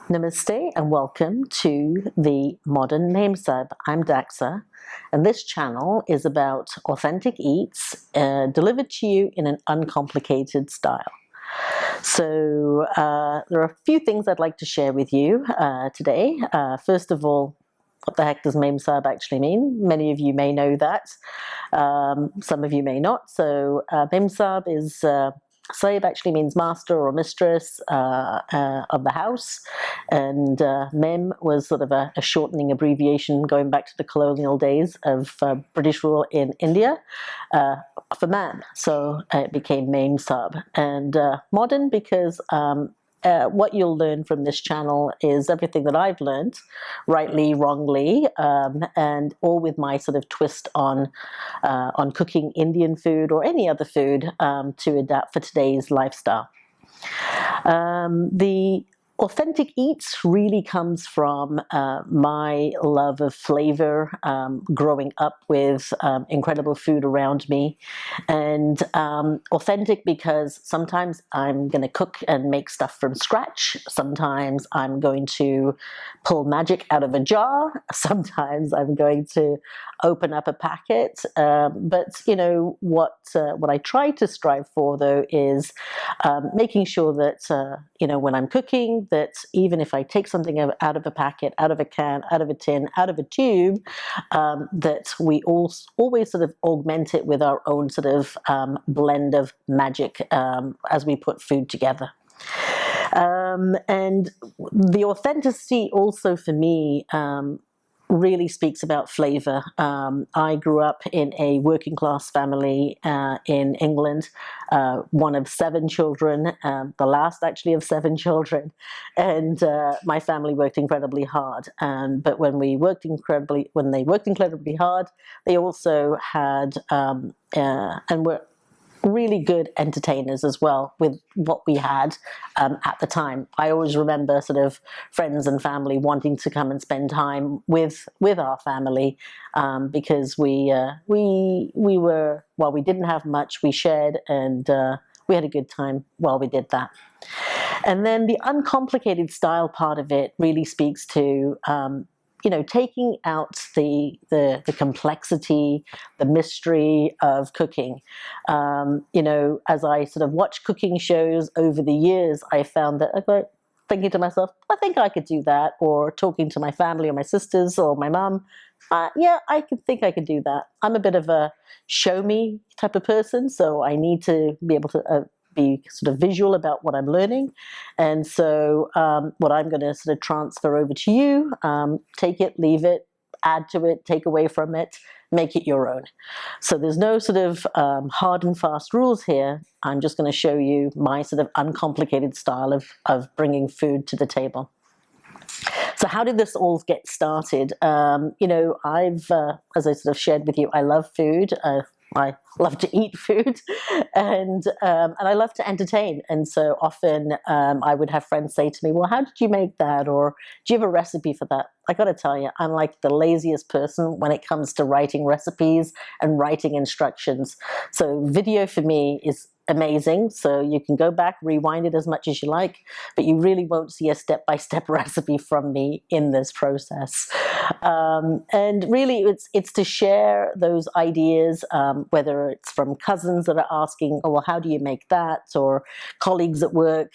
Namaste and welcome to the Modern MemSahib. I'm Daxa, and this channel is about authentic eats delivered to you in an uncomplicated style. So there are a few things I'd like to share with you today. First of all, what the heck does MemSahib actually mean? Many of you may know that. Some of you may not. So MemSahib is Sahib actually means master or mistress of the house, and Mem was sort of a shortening abbreviation going back to the colonial days of British rule in India for man. So it became MemSahib, and modern because what you'll learn from this channel is everything that I've learned, rightly, wrongly, and all with my sort of twist on cooking Indian food or any other food to adapt for today's lifestyle. The authentic eats really comes from my love of flavor, growing up with incredible food around me, and authentic because sometimes I'm going to cook and make stuff from scratch. Sometimes I'm going to pull magic out of a jar. Sometimes I'm going to open up a packet. But you know what I try to strive for, though, is making sure that when I'm cooking, that even if I take something out of a packet, out of a can, out of a tin, out of a tube, that we always sort of augment it with our own sort of blend of magic as we put food together. And the authenticity also for me really speaks about flavor. I grew up in a working class family in England, one of 7 children, the last actually of 7 children, and my family worked incredibly hard. But when they worked incredibly hard, they also had and were really good entertainers as well with what we had at the time. I always remember sort of friends and family wanting to come and spend time with our family because we were, while we didn't have much, we shared, and we had a good time while we did that. And then the uncomplicated style part of it really speaks to taking out the complexity, the mystery of cooking. As I sort of watch cooking shows over the years, I found that I go thinking to myself, I think I could do that, or talking to my family or my sisters or my mum, yeah, I think I could do that. I'm a bit of a show me type of person, so I need to be able to be sort of visual about what I'm learning. And so what I'm going to sort of transfer over to you, take it, leave it, add to it, take away from it, make it your own. So there's no sort of hard and fast rules here. I'm just going to show you my sort of uncomplicated style of bringing food to the table. So how did this all get started? I've, as I sort of shared with you, I love food. I love to eat food, and I love to entertain. And so often I would have friends say to me, well, how did you make that? Or do you have a recipe for that? I got to tell you, I'm like the laziest person when it comes to writing recipes and writing instructions. So video for me is amazing. So you can go back, rewind it as much as you like, but you really won't see a step-by-step recipe from me in this process. And really it's to share those ideas, whether it's from cousins that are asking, oh, well, how do you make that? Or colleagues at work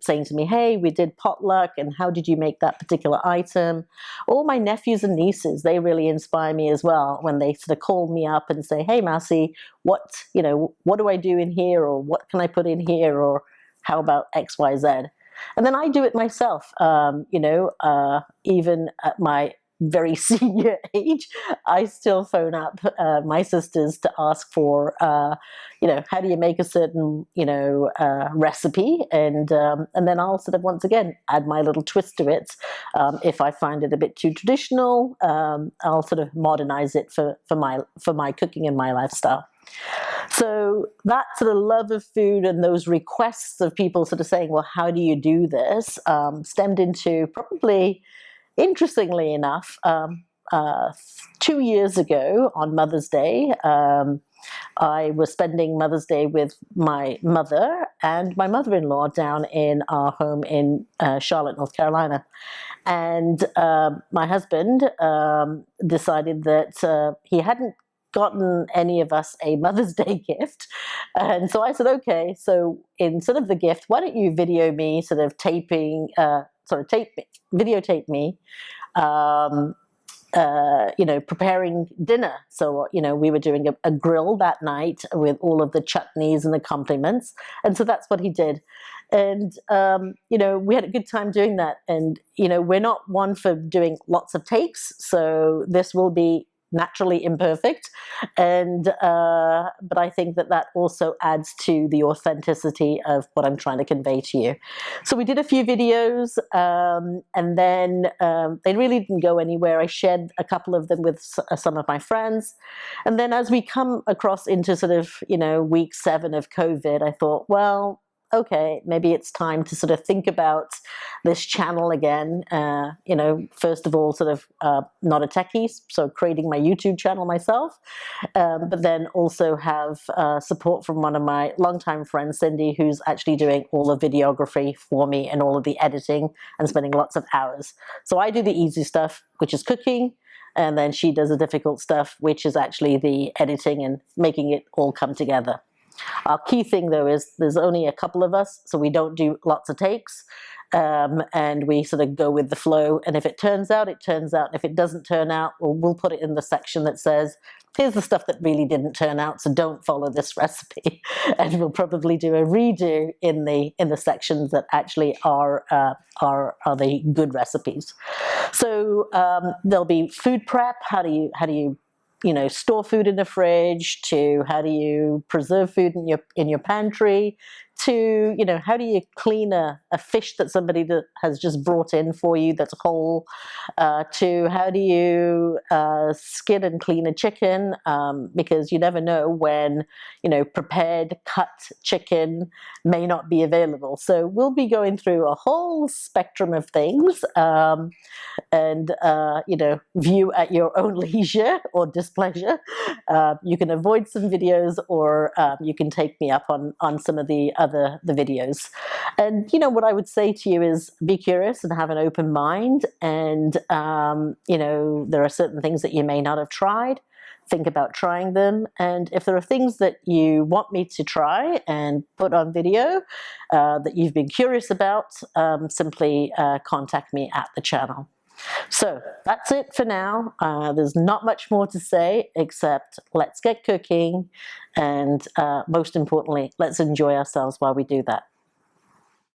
saying to me, hey, we did potluck, and how did you make that particular item? All my nephews and nieces, they really inspire me as well when they sort of call me up and say, hey, Masi, what do I do in here? Or what can I put in here? Or how about X, Y, Z? And then I do it myself, even at my very senior age, I still phone up my sisters to ask for, how do you make a certain, recipe? And then I'll sort of, once again, add my little twist to it. If I find it a bit too traditional, I'll sort of modernize it for my cooking and my lifestyle. So that sort of love of food and those requests of people sort of saying, well, how do you do this? Stemmed into probably, interestingly enough, 2 years ago on Mother's Day, I was spending Mother's Day with my mother and my mother-in-law down in our home in Charlotte, North Carolina. And my husband decided that he hadn't gotten any of us a Mother's Day gift. And so I said, okay, so instead of the gift, why don't you video me sort of taping, videotape me, preparing dinner. So, we were doing a grill that night with all of the chutneys and the accompaniments. And so that's what he did. And, we had a good time doing that. And, we're not one for doing lots of takes. So this will be naturally imperfect. And, but I think that also adds to the authenticity of what I'm trying to convey to you. So we did a few videos, and then they really didn't go anywhere. I shared a couple of them with some of my friends. And then as we come across into sort of, week 7 of COVID, I thought, well, okay, maybe it's time to sort of think about this channel again. First of all, sort of not a techie, so creating my YouTube channel myself, but then also have support from one of my longtime friends, Cindy, who's actually doing all the videography for me and all of the editing and spending lots of hours. So I do the easy stuff, which is cooking, and then she does the difficult stuff, which is actually the editing and making it all come together. Our key thing, though, is there's only a couple of us, so we don't do lots of takes, and we sort of go with the flow. And if it turns out, it turns out. And if it doesn't turn out, well, we'll put it in the section that says, here's the stuff that really didn't turn out, so don't follow this recipe. And we'll probably do a redo in the sections that actually are the good recipes. So there'll be food prep. How do you store food in the fridge, to how do you preserve food in your pantry, to, how do you clean a fish that somebody that has just brought in for you that's whole, to how do you skin and clean a chicken, because you never know when, prepared cut chicken may not be available. So we'll be going through a whole spectrum of things, and, view at your own leisure or displeasure. You can avoid some videos, or you can take me up on some of the videos. And, what I would say to you is be curious and have an open mind. And, there are certain things that you may not have tried. Think about trying them. And if there are things that you want me to try and put on video that you've been curious about, simply contact me at the channel. So that's it for now. There's not much more to say except let's get cooking, and most importantly, let's enjoy ourselves while we do that.